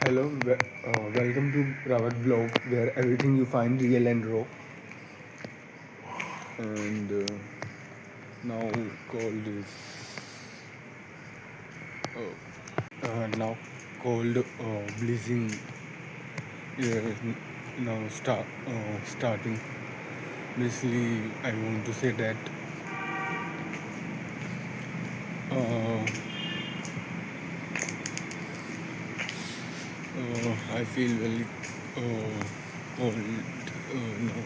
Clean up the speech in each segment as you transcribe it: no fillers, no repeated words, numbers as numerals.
Hello, welcome to Rawat Vlog, where everything you find real and raw. And now cold is now cold blazing. Now starting. Basically, I want to say that uh, I feel very cold now.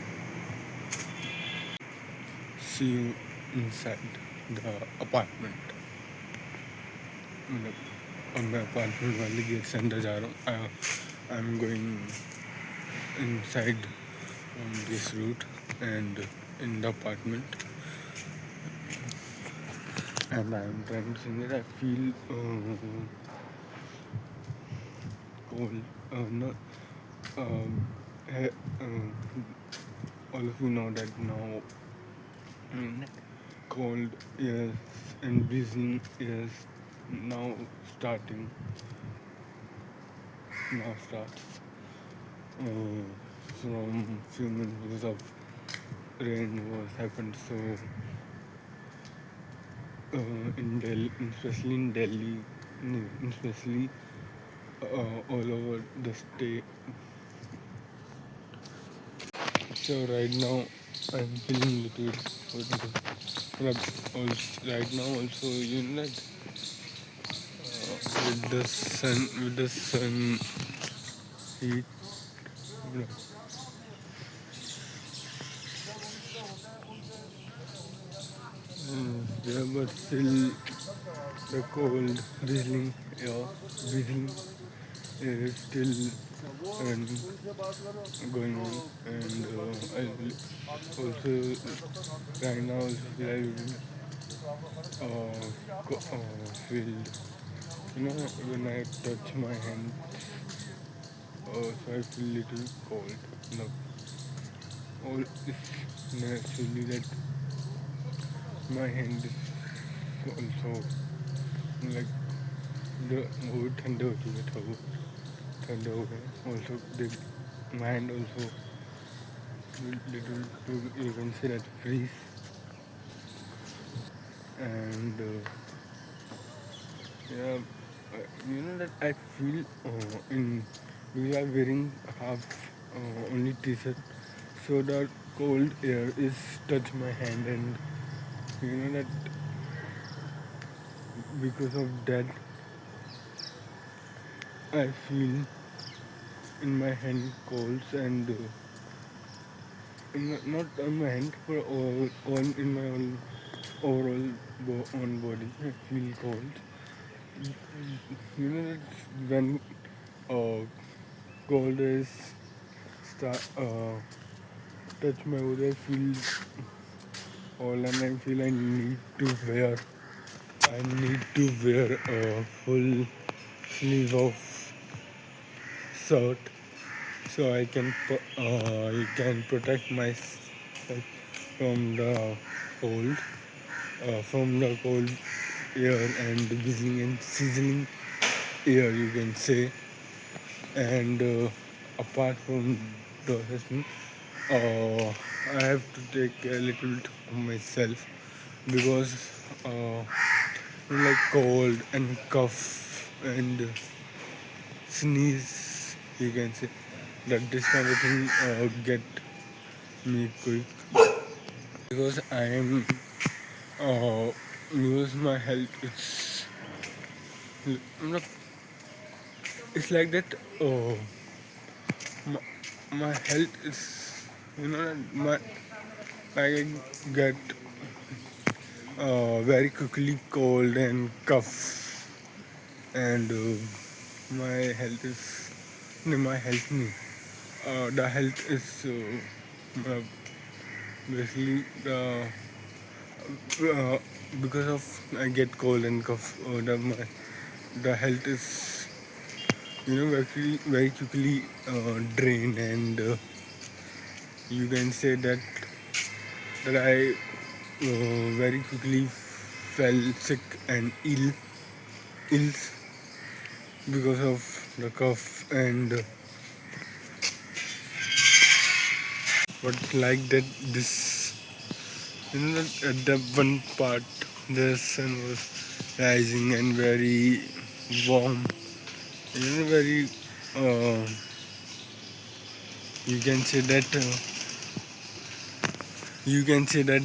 See you inside the apartment. मतलब अब मैं apartment वाले gate से अंदर जा रहा हूँ. I am going inside on this route and in the apartment, and I am trying to say that I feel cold. Not all of you know that now cold is and breathing is now starting. Now starts from few minutes of rain was happened. So in Delhi, especially in Delhi, especially all over the state. So right now I'm feeling little bit right now also, you know that with the sun heat, you know, yeah, but still the cold drizzling is still and going on, and I also right now also feel, you know, when I touch my hand, so I feel little cold. No, all is naturally that my hand is also like the वो ठंडे हो चुके थे, वो ठंडे हो गए. Also the my hand also little you can say that freeze, and yeah, you know that I feel in we are wearing half only t-shirt, so the cold air is touch my hand, and you know that because of that I feel in my hand colds, and not on my hand but on in my own overall on body I feel cold. You know that when uh, cold is start touch my body, I feel all, and I feel I need to wear a full sleeve of shirt, so I can protect myself from the cold, air and whistling and sizzling air, you can say. And apart from the husband, I have to take a little bit of myself because like cold and cough and sneeze, you can say that this kind of thing get me quick because I am because my health is not, it's like that. My, my health is, you know, my I get very quickly cold and cough, and my health is no, my health no, the health is basically uh, because of I get cold and cough, the health is, you know, very quickly drained, and you can say that I very quickly fell sick and ill because of the cough and what's like that this that at the one part the sun was rising and very warm, very uh, you can say that you can say that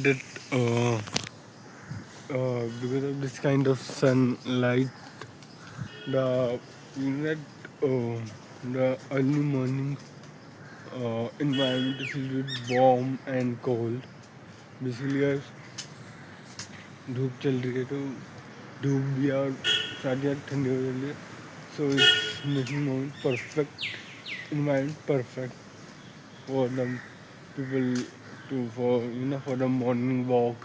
uh, because of this kind of sunlight, the that the early morning environment is a little bit warm and cold. Basically, यार धूप चल रही है तो धूप भी और साथ ही साथ ठंडी हो रही है, so it's making moment perfect environment perfect for the people to for for the morning walk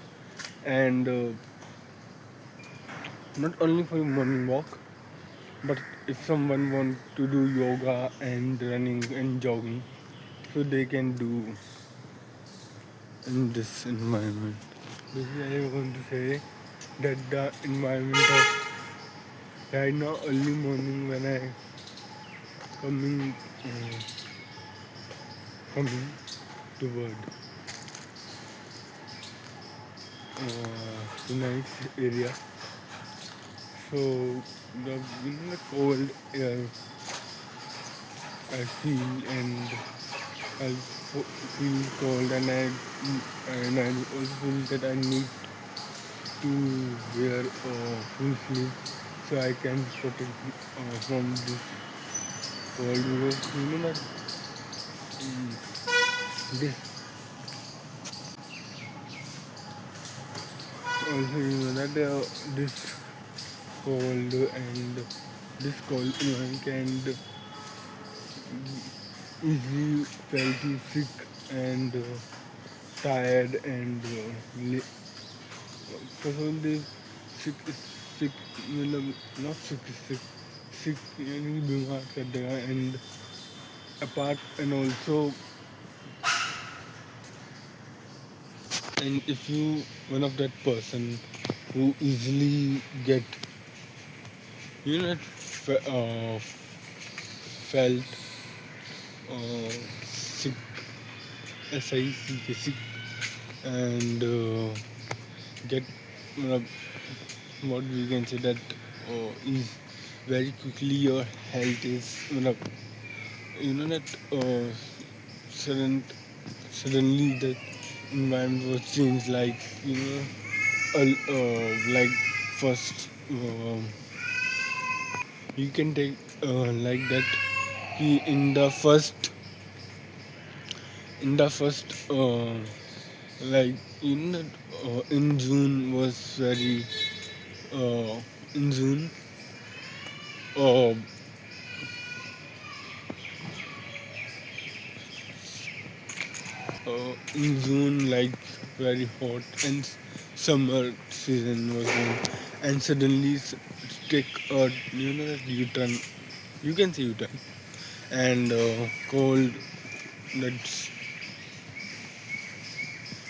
and not only for morning walk, but if someone want to do yoga and running and jogging, so they can do in this environment. Basically, I want to say that the environment of right now early morning when I coming coming toward tonight's area, so the the cold air I feel and I feel cold and I also feel that I need to wear full sleeve so I can protect from this cold because that this also that this cold and this cold can easily felt you sick and tired and first of all this sick sick not sick sick sick यानी बीमार कर देगा and apart and also and if you one of that person who easily get felt sick sick and get uh, what we can say that is very quickly your health is that sudden suddenly the environment was changed like like first you can take like that in the first like in June was very uh, in June uh, in June like very hot and summer season was on and suddenly take a U-turn, you can say U-turn and cold that's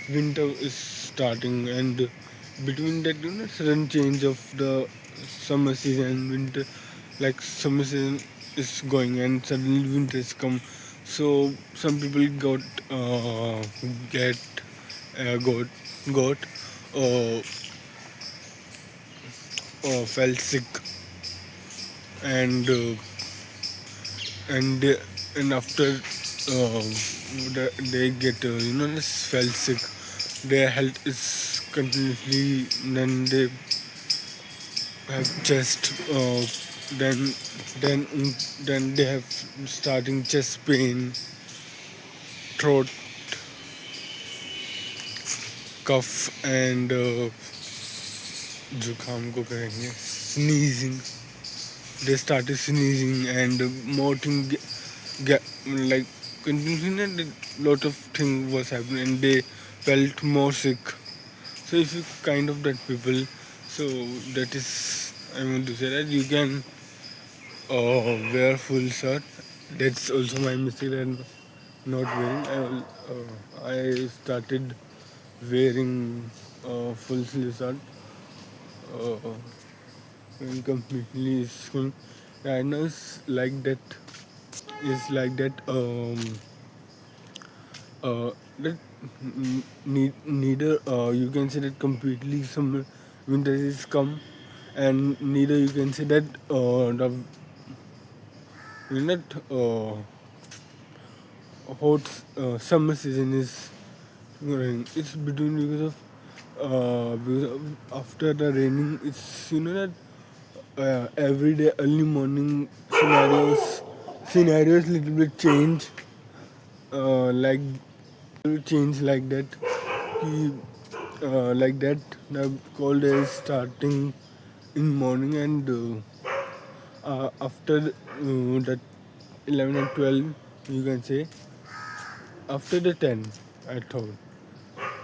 winter is starting and between that sudden change of the summer season and winter like summer season is going and suddenly winter is come, so some people get got got uh, felt sick and and they, and after they get felt sick, their health is continuously then they have chest then then then they have starting chest pain, throat cough and जुकाम को कहेंगे sneezing, they started sneezing and more thing like continuously a lot of thing was happening and they felt more sick. So if you kind of that people, so that is I want to say that you can wear full shirt. That's also my mistake and not wearing. I started wearing full sleeve shirt when completely school right now is like that, is like that that neither you can say that completely some winter is come, and neither you can say that the not hot summer season is going. It's between because of after the raining. It's that every day early morning scenarios little bit change, like will change like that. He, like that the cold is starting in morning, and after that 11 and 12 you can say, after the 10 I thought,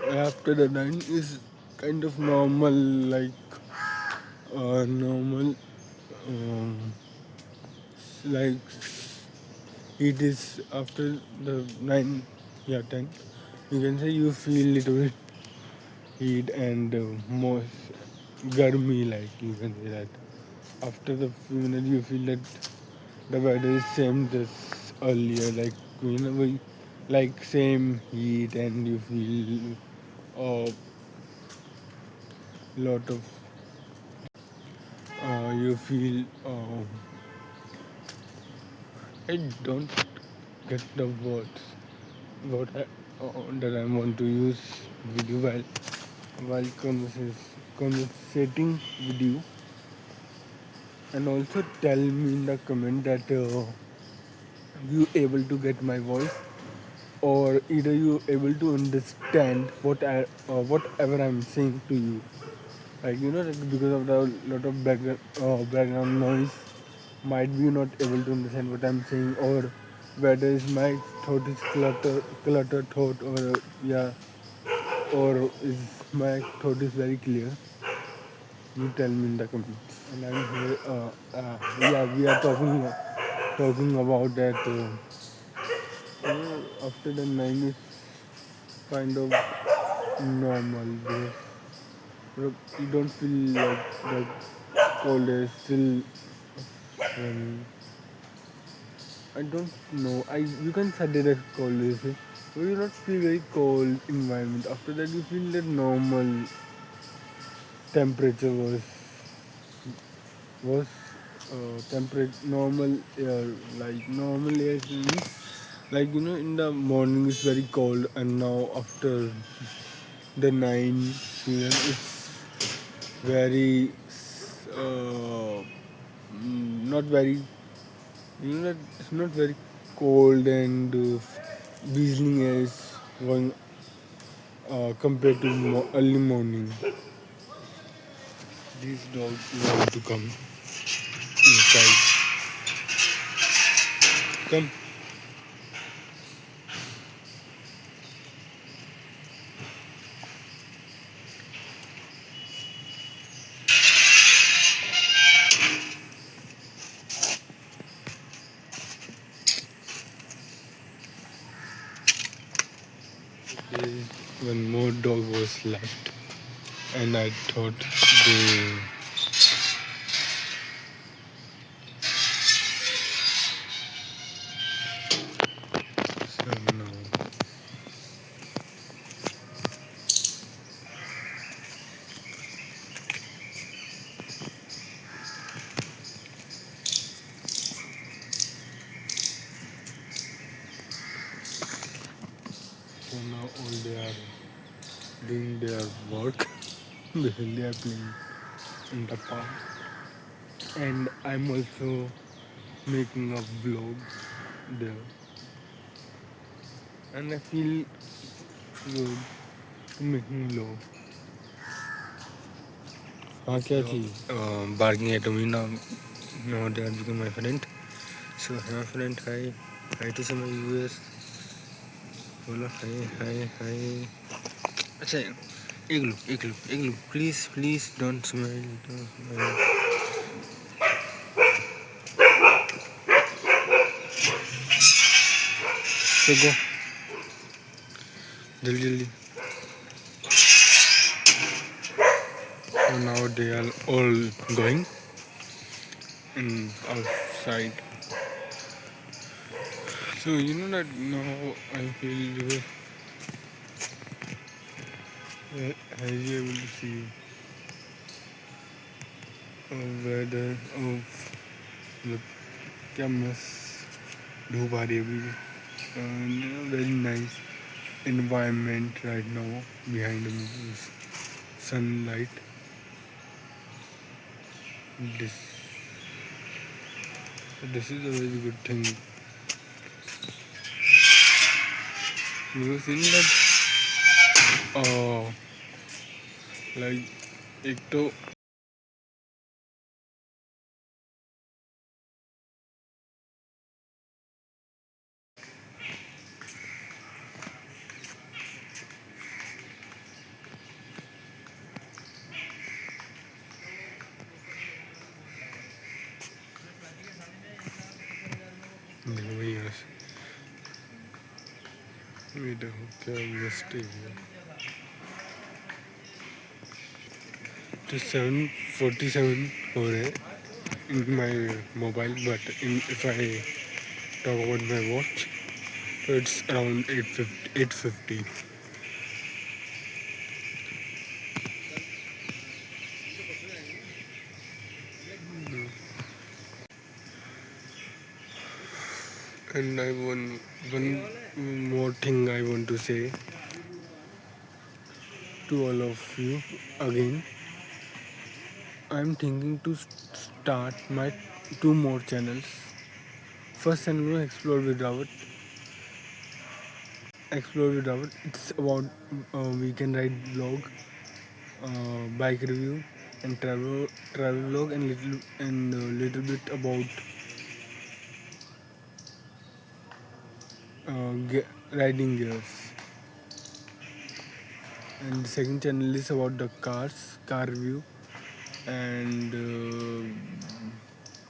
after the 9 is kind of normal, like normal, um, like it is after the 9, yeah, 10 you can say you feel little bit heat and more garmi, like you can say that after the few minutes you feel that the weather is same as earlier, like like same heat, and you feel a lot of you feel I don't get the words what that I want to use with you while conversating with you. And also tell me in the comment that you able to get my voice, or either you able to understand whatever I'm saying to you. Like that because of the lot of background noise, might be not able to understand what I'm saying, or whether is my thought is clutter thought, or yeah, or is my thought is very clear. You tell me in the comments. And I'm here. Yeah, we are talking about that. After the 9 is kind of normal, because you don't feel like the cold is still running. I don't know. You can say that cold is, but you not feel very cold environment. After that, you feel that normal temperature was temperature normal air, like normal air means, like in the morning it's very cold, and now after the 9 p.m. it's very not very, it's not very cold, and drizzling air is going compared to early morning. These dogs want to come inside. Come. There's one more dog was left, and I thought they. So now, so now all they are doing their work. Basically, they are playing in the park, and I'm also making a vlog there, and I feel good making vlog. हाँ क्या चीज़ bargaining at me now. Now they are become my friend. So hi my friend, hi to some viewers. बोलो hi. अच्छा एक look please don't smile. So go जल्दी. So now they are all going in our side. So you know that now I feel as you able to see weather of look क्या मस्त धूप आ रही है अभी and very nice environment right now behind me is sunlight. This this is a very good thing. You seen that? Oh, like एक तो वही है ये देखो क्या मस्त है तो 7:47 हो रहे हैं in my mobile but if I talk about my watch so it's around 8:50. And I want one more thing I want to say to all of you again. I'm thinking to start my two more channels. First channel Explore with Robert. It's about weekend ride vlog, bike review, and travel vlog, and little bit about riding gears. And the second channel is about the car review, and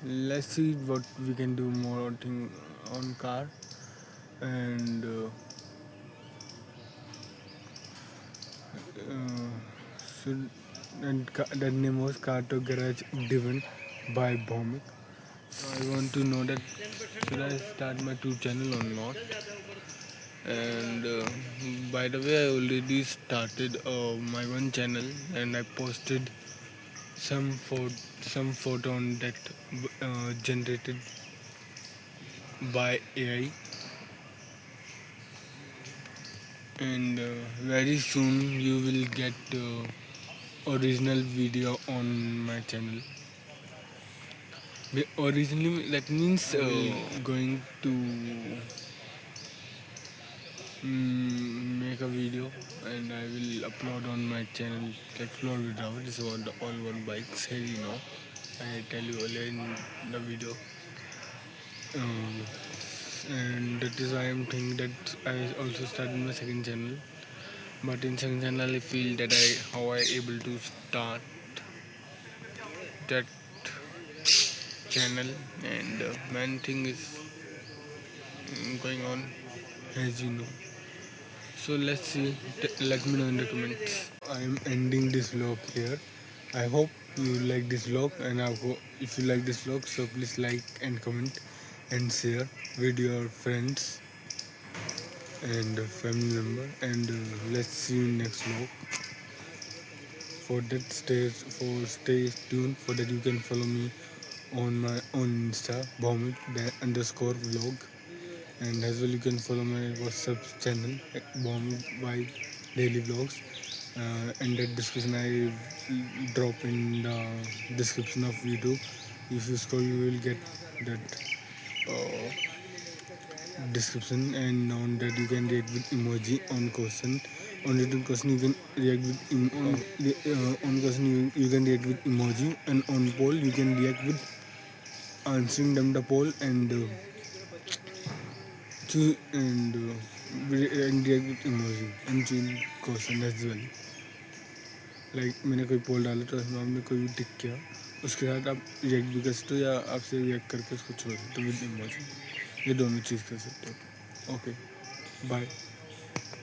let's see what we can do more thing on car and. So that name was Carto Garage Driven by Bhoumik. So I want to know that should I start my two channel or not? And by the way, I already started my one channel and I posted some photo on that generated by AI. And very soon you will get original video on my channel. Originally, that means going to make a video and I will upload on my channel. Explore with Robert. It's about the all one bikes. Here you know, I tell you earlier in the video, um, and that is why I'm thinking that I also started my second channel. But in second channel, I feel that how I able to start that channel and main thing is going on as you know. So let's see. Let me know in the comments. I am ending this vlog here. I hope you like this vlog, and if you like this vlog, so please like and comment and share with your friends and family member. And let's see you next vlog. Stay tuned. For that you can follow me on my on Insta Bhoumik underscore vlog. And as well you can follow my WhatsApp channel Bomb by Daily Vlogs. In that description I drop in the description of YouTube. If you scroll you will get that uh, description, and on that you can react with emoji on question. On written question you can react with on question you can react with emoji, and on poll you can react with answering them the poll and choose and react with emoji and choose question as well. Like मैंने कोई पोल डाला तो उसमें आपने कोई भी टिक किया उसके साथ आप रिएक्ट भी कर सकते हो या आपसे रिएक्ट करके उसको छोड़ सकते हो विद इमोजी. ये दोनों चीज़ कर सकते हो. Okay bye.